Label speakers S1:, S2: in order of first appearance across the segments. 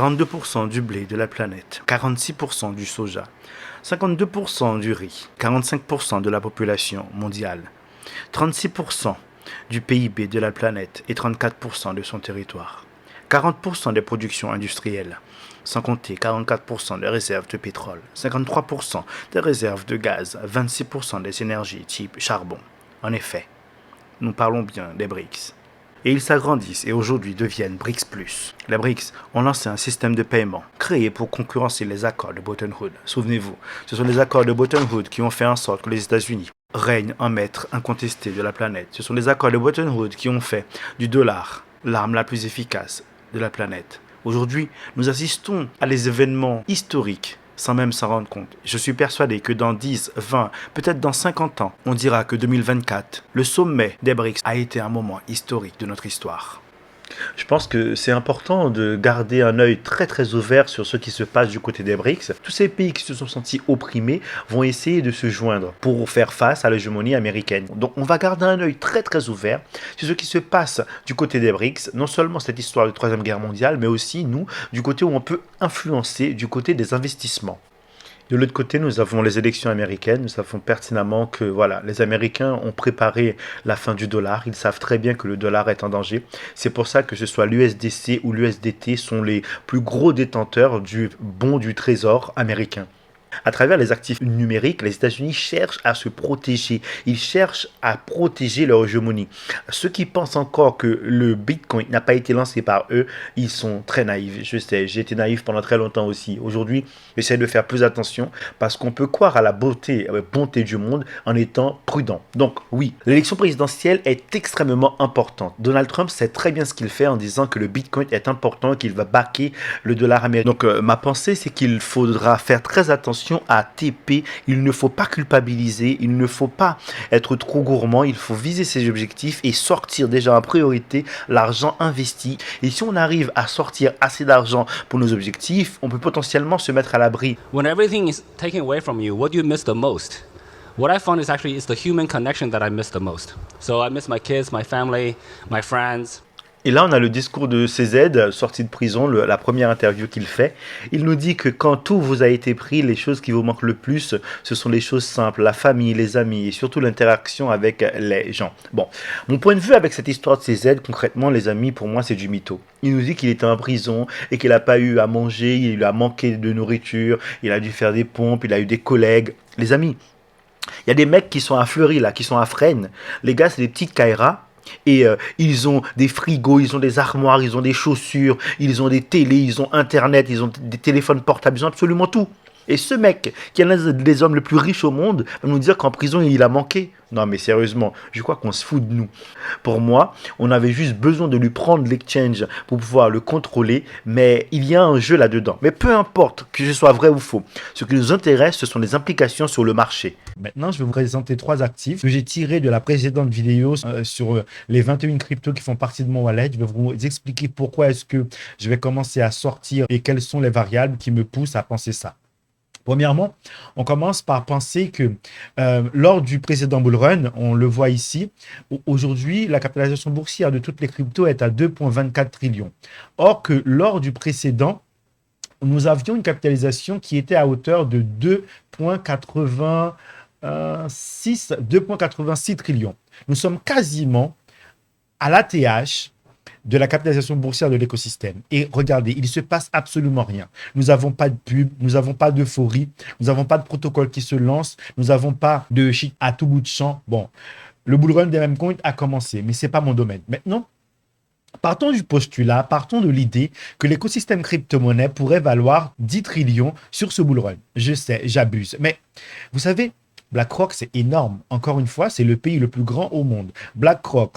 S1: 42% du blé de la planète, 46% du soja, 52% du riz, 45% de la population mondiale, 36% du PIB de la planète et 34% de son territoire, 40% des productions industrielles, sans compter 44% des réserves de pétrole, 53% des réserves de gaz, 26% des énergies type charbon. En effet, nous parlons bien des BRICS. Et ils s'agrandissent et aujourd'hui deviennent BRICS+. Les BRICS ont lancé un système de paiement créé pour concurrencer les accords de Bretton Woods. Souvenez-vous, ce sont les accords de Bretton Woods qui ont fait en sorte que les États-Unis règnent en maître incontesté de la planète. Ce sont les accords de Bretton Woods qui ont fait du dollar l'arme la plus efficace de la planète. Aujourd'hui, nous assistons à des événements historiques sans même s'en rendre compte. Je suis persuadé que dans 10, 20, peut-être dans 50 ans, on dira que 2024, le sommet des BRICS a été un moment historique de notre histoire. Je pense que c'est important de garder un œil très très ouvert sur ce qui se passe du côté des BRICS. Tous ces pays qui se sont sentis opprimés vont essayer de se joindre pour faire face à l'hégémonie américaine. Donc on va garder un œil très très ouvert sur ce qui se passe du côté des BRICS, non seulement cette histoire de Troisième Guerre mondiale, mais aussi nous, du côté où on peut influencer, du côté des investissements. De l'autre côté, nous avons les élections américaines. Nous savons pertinemment que voilà, les Américains ont préparé la fin du dollar. Ils savent très bien que le dollar est en danger. C'est pour ça que ce soit l'USDC ou l'USDT sont les plus gros détenteurs du bon du trésor américain. À travers les actifs numériques, les États-Unis cherchent à se protéger. Ils cherchent à protéger leur hégémonie. Ceux qui pensent encore que le Bitcoin n'a pas été lancé par eux, ils sont très naïfs. Je sais, j'ai été naïf pendant très longtemps aussi. Aujourd'hui, j'essaie de faire plus attention parce qu'on peut croire à la bonté du monde en étant prudent. Donc oui, l'élection présidentielle est extrêmement importante. Donald Trump sait très bien ce qu'il fait en disant que le Bitcoin est important et qu'il va backer le dollar américain. Donc ma pensée, c'est qu'il faudra faire très attention à TP, il ne faut pas culpabiliser, il ne faut pas être trop gourmand, il faut viser ses objectifs et sortir déjà en priorité l'argent investi. Et si on arrive à sortir assez d'argent pour nos objectifs, on peut potentiellement se mettre à l'abri.
S2: When everything is taken away from you, what do you miss the most? What I found is actually it's the human connection that I miss the most. So I miss my kids, my family, my friends.
S1: Et là, on a le discours de CZ, sorti de prison, la première interview qu'il fait. Il nous dit que quand tout vous a été pris, les choses qui vous manquent le plus, ce sont les choses simples, la famille, les amis et surtout l'interaction avec les gens. Bon, mon point de vue avec cette histoire de CZ, concrètement, les amis, pour moi, c'est du mytho. Il nous dit qu'il était en prison et qu'il n'a pas eu à manger, il a manqué de nourriture, il a dû faire des pompes, il a eu des collègues. Les amis, il y a des mecs qui sont à Fleury, là, qui sont à Fresnes. Les gars, c'est des petites Kairas. Et ils ont des frigos, ils ont des armoires, ils ont des chaussures, ils ont des télés, ils ont internet, ils ont des téléphones portables, ils ont absolument tout. Et ce mec, qui est l'un des hommes les plus riches au monde, va nous dire qu'en prison, il a manqué. Non, mais sérieusement, je crois qu'on se fout de nous. Pour moi, on avait juste besoin de lui prendre l'exchange pour pouvoir le contrôler, mais il y a un jeu là-dedans. Mais peu importe que ce soit vrai ou faux, ce qui nous intéresse, ce sont les implications sur le marché. Maintenant, je vais vous présenter 3 actifs que j'ai tirés de la précédente vidéo sur les 21 cryptos qui font partie de mon wallet. Je vais vous expliquer pourquoi est-ce que je vais commencer à sortir et quelles sont les variables qui me poussent à penser ça. Premièrement, on commence par penser que lors du précédent bull run, on le voit ici, aujourd'hui, la capitalisation boursière de toutes les cryptos est à 2,24 trillions. Or que lors du précédent, nous avions une capitalisation qui était à hauteur de 2,86 trillions. Nous sommes quasiment à l'ATH de la capitalisation boursière de l'écosystème. Et regardez, il ne se passe absolument rien. Nous n'avons pas de pub, nous n'avons pas d'euphorie, nous n'avons pas de protocole qui se lance, nous n'avons pas de shit à tout bout de champ. Bon, le bull run des meme coins a commencé, mais ce n'est pas mon domaine. Maintenant, partons du postulat, partons de l'idée que l'écosystème crypto-monnaie pourrait valoir 10 trillions sur ce bull run. Je sais, j'abuse. Mais vous savez, BlackRock, c'est énorme. Encore une fois, c'est le pays le plus grand au monde. BlackRock,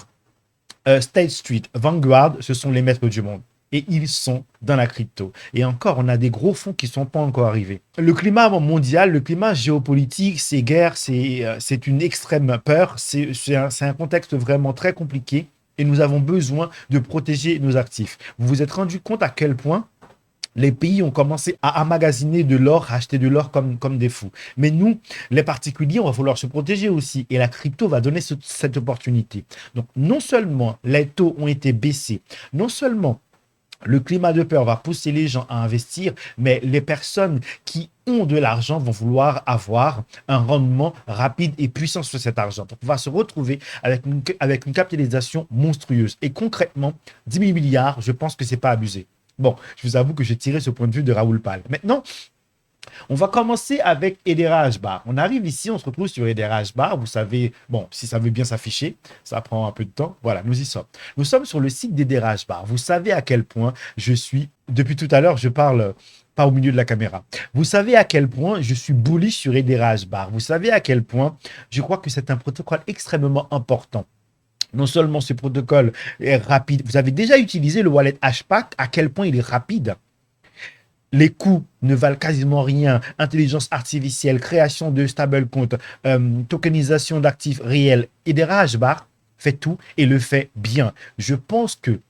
S1: State Street, Vanguard, ce sont les maîtres du monde. Et ils sont dans la crypto. Et encore, on a des gros fonds qui ne sont pas encore arrivés. Le climat mondial, le climat géopolitique, ces guerres, c'est une extrême peur. C'est un contexte vraiment très compliqué. Et nous avons besoin de protéger nos actifs. Vous vous êtes rendu compte à quel point les pays ont commencé à emmagasiner de l'or, à acheter de l'or comme des fous. Mais nous, les particuliers, on va falloir se protéger aussi. Et la crypto va donner cette opportunité. Donc, non seulement les taux ont été baissés, non seulement Le climat de peur va pousser les gens à investir, mais les personnes qui ont de l'argent vont vouloir avoir un rendement rapide et puissant sur cet argent. Donc, on va se retrouver avec une capitalisation monstrueuse. Et concrètement, 10 000 milliards, je pense que c'est pas abusé. Bon, je vous avoue que j'ai tiré ce point de vue de Raoul Pal. Maintenant, on va commencer avec Hedera Hbar. On arrive ici, on se retrouve sur Hedera Hbar. Vous savez, bon, si ça veut bien s'afficher, ça prend un peu de temps. Voilà, nous y sommes. Nous sommes sur le site d'Hedera Hbar. Vous savez à quel point je suis, depuis tout à l'heure, je parle pas au milieu de la caméra. Vous savez à quel point je suis bullish sur Hedera Hbar. Vous savez à quel point je crois que c'est un protocole extrêmement important. Non seulement ce protocole est rapide, vous avez déjà utilisé le wallet Hashpack, à quel point il est rapide. Les coûts ne valent quasiment rien. Intelligence artificielle, création de stablecoins, tokenisation d'actifs réels. Hedera Hbar fait tout et le fait bien. Je pense que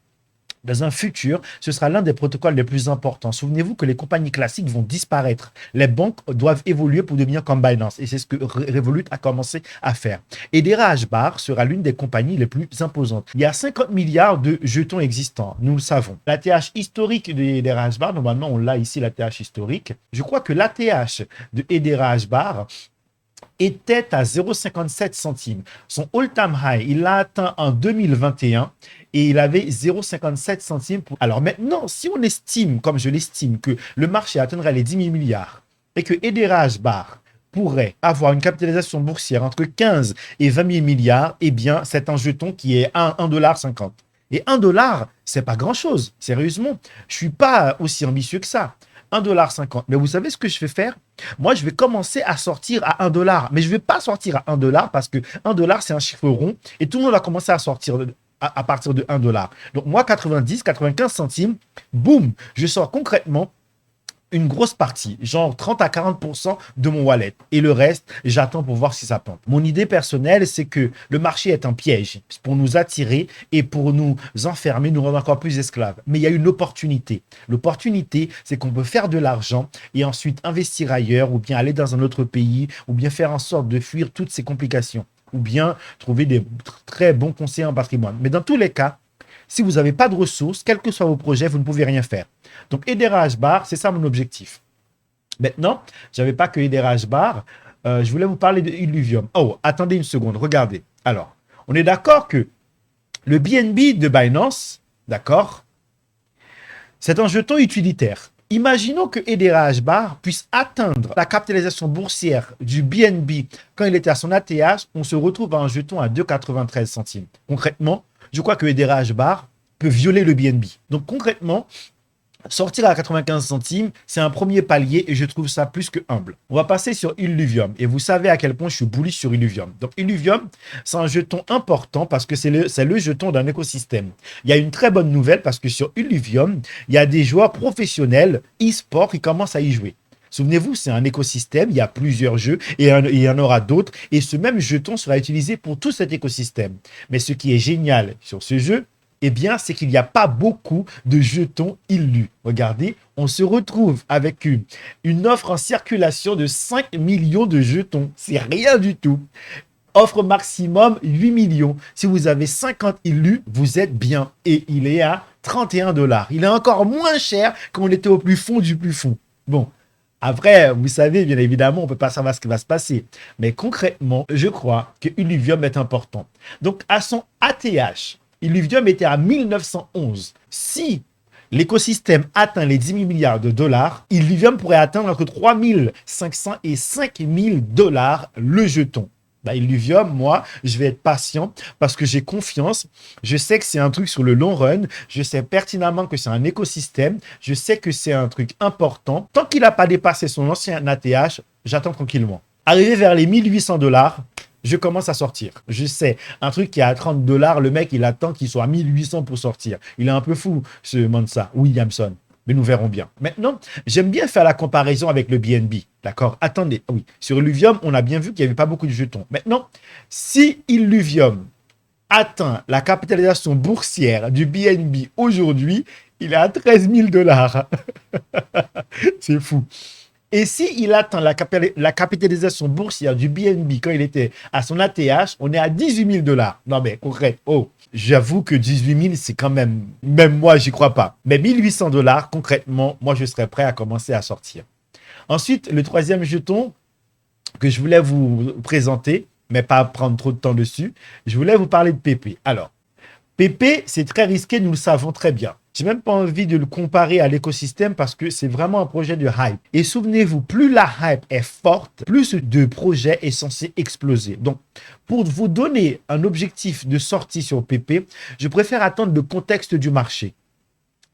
S1: dans un futur, ce sera l'un des protocoles les plus importants. Souvenez-vous que les compagnies classiques vont disparaître. Les banques doivent évoluer pour devenir comme Binance. Et c'est ce que Revolut a commencé à faire. Hedera Hbar sera l'une des compagnies les plus imposantes. Il y a 50 milliards de jetons existants. Nous le savons. L'ATH historique de Hedera Hbar, normalement, on l'a ici, l'ATH historique. Je crois que l'ATH de Hedera Hbar était à 0,57 centimes. Son all-time high, il l'a atteint en 2021 et il avait 0,57 centimes. Alors maintenant, si on estime, comme je l'estime, que le marché atteindrait les 10 000 milliards et que Hedera Hbar pourrait avoir une capitalisation boursière entre 15 et 20 000 milliards, eh bien, c'est un jeton qui est à 1,50 $. Et 1 $, c'est pas grand-chose. Sérieusement, je suis pas aussi ambitieux que ça. 1,50 $. Mais vous savez ce que je vais faire? Moi, je vais commencer à sortir à 1 $. Mais je ne vais pas sortir à 1 $ parce que 1 $, c'est un chiffre rond et tout le monde va commencer à sortir à partir de 1 $. Donc, moi, 90, 95 centimes, boum, je sors concrètement une grosse partie, genre 30 à 40% de mon wallet. Et le reste, j'attends pour voir si ça pente. Mon idée personnelle, c'est que le marché est un piège pour nous attirer et pour nous enfermer, nous rendre encore plus esclaves. Mais il y a une opportunité. L'opportunité, c'est qu'on peut faire de l'argent et ensuite investir ailleurs ou bien aller dans un autre pays ou bien faire en sorte de fuir toutes ces complications ou bien trouver des très bons conseillers en patrimoine. Mais dans tous les cas, si vous n'avez pas de ressources, quels que soient vos projets, vous ne pouvez rien faire. Donc, Hedera Hbar, c'est ça mon objectif. Maintenant, je n'avais pas que Hedera Hbar. Je voulais vous parler de Illuvium. Oh, attendez une seconde, regardez. Alors, on est d'accord que le BNB de Binance, d'accord, c'est un jeton utilitaire. Imaginons que Hedera Hbar puisse atteindre la capitalisation boursière du BNB quand il était à son ATH. On se retrouve à un jeton à 2,93 centimes. Concrètement, je crois que Hedera Hbar peut violer le BNB. Donc concrètement, sortir à 95 centimes, c'est un premier palier et je trouve ça plus que humble. On va passer sur Illuvium et vous savez à quel point je suis bullish sur Illuvium. Donc Illuvium, c'est un jeton important parce que c'est le jeton d'un écosystème. Il y a une très bonne nouvelle parce que sur Illuvium, il y a des joueurs professionnels e-sport qui commencent à y jouer. Souvenez-vous, c'est un écosystème, il y a plusieurs jeux et il y en aura d'autres. Et ce même jeton sera utilisé pour tout cet écosystème. Mais ce qui est génial sur ce jeu, eh bien, c'est qu'il n'y a pas beaucoup de jetons illus. Regardez, on se retrouve avec une offre en circulation de 5 millions de jetons. C'est rien du tout. Offre maximum 8 millions. Si vous avez 50 illus, vous êtes bien. Et il est à 31 $. Il est encore moins cher qu'on était au plus fond du plus fond. Bon. Après, vous savez, bien évidemment, on ne peut pas savoir ce qui va se passer. Mais concrètement, je crois que Illuvium est important. Donc, à son ATH, Illuvium était à 1911. Si l'écosystème atteint les 10 000 milliards de dollars, Illuvium pourrait atteindre entre 3 500 et 5 000 $ le jeton. Bah, Illuvium, moi, je vais être patient parce que j'ai confiance. Je sais que c'est un truc sur le long run. Je sais pertinemment que c'est un écosystème. Je sais que c'est un truc important. Tant qu'il n'a pas dépassé son ancien ATH, j'attends tranquillement. Arrivé vers les 1800 $, je commence à sortir. Je sais, un truc qui est à 30 $, le mec, il attend qu'il soit à 1800 pour sortir. Il est un peu fou, ce Mansa, Williamson. Mais nous verrons bien. Maintenant, j'aime bien faire la comparaison avec le BNB. D'accord? Attendez, oui. Sur Illuvium, on a bien vu qu'il n'y avait pas beaucoup de jetons. Maintenant, si Illuvium atteint la capitalisation boursière du BNB aujourd'hui, il est à 13 000 $. C'est fou.
S3: Et s'il atteint la capitalisation boursière du BNB quand il était à son ATH, on est à 18 000 $. Non, mais concrète. Oh, j'avoue que 18 000, c'est quand même moi, j'y crois pas. Mais 1800 $, concrètement, moi, je serais prêt à commencer à sortir. Ensuite, le troisième jeton que je voulais vous présenter, mais pas prendre trop de temps dessus, je voulais vous parler de PP. Alors, PP, c'est très risqué, nous le savons très bien. J'ai même pas envie de le comparer à l'écosystème parce que c'est vraiment un projet de hype. Et souvenez-vous, plus la hype est forte, plus de projet est censé exploser. Donc, pour vous donner un objectif de sortie sur PP, je préfère attendre le contexte du marché.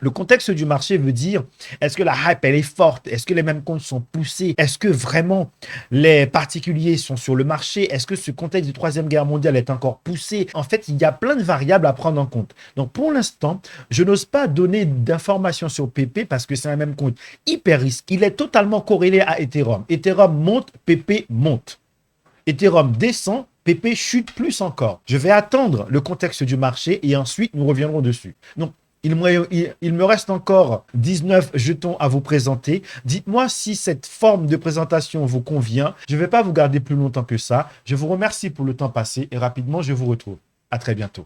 S3: Le contexte du marché veut dire, est-ce que la hype, elle est forte? Est-ce que les mêmes comptes sont poussés? Est-ce que vraiment les particuliers sont sur le marché? Est-ce que ce contexte de Troisième Guerre mondiale est encore poussé? En fait, il y a plein de variables à prendre en compte. Donc, pour l'instant, je n'ose pas donner d'informations sur PP parce que c'est un même compte hyper risqué. Il est totalement corrélé à Ethereum. Ethereum monte, PP monte. Ethereum descend, PP chute plus encore. Je vais attendre le contexte du marché et ensuite, nous reviendrons dessus. Donc, il me reste encore 19 jetons à vous présenter. Dites-moi si cette forme de présentation vous convient. Je ne vais pas vous garder plus longtemps que ça. Je vous remercie pour le temps passé et rapidement, je vous retrouve. À très bientôt.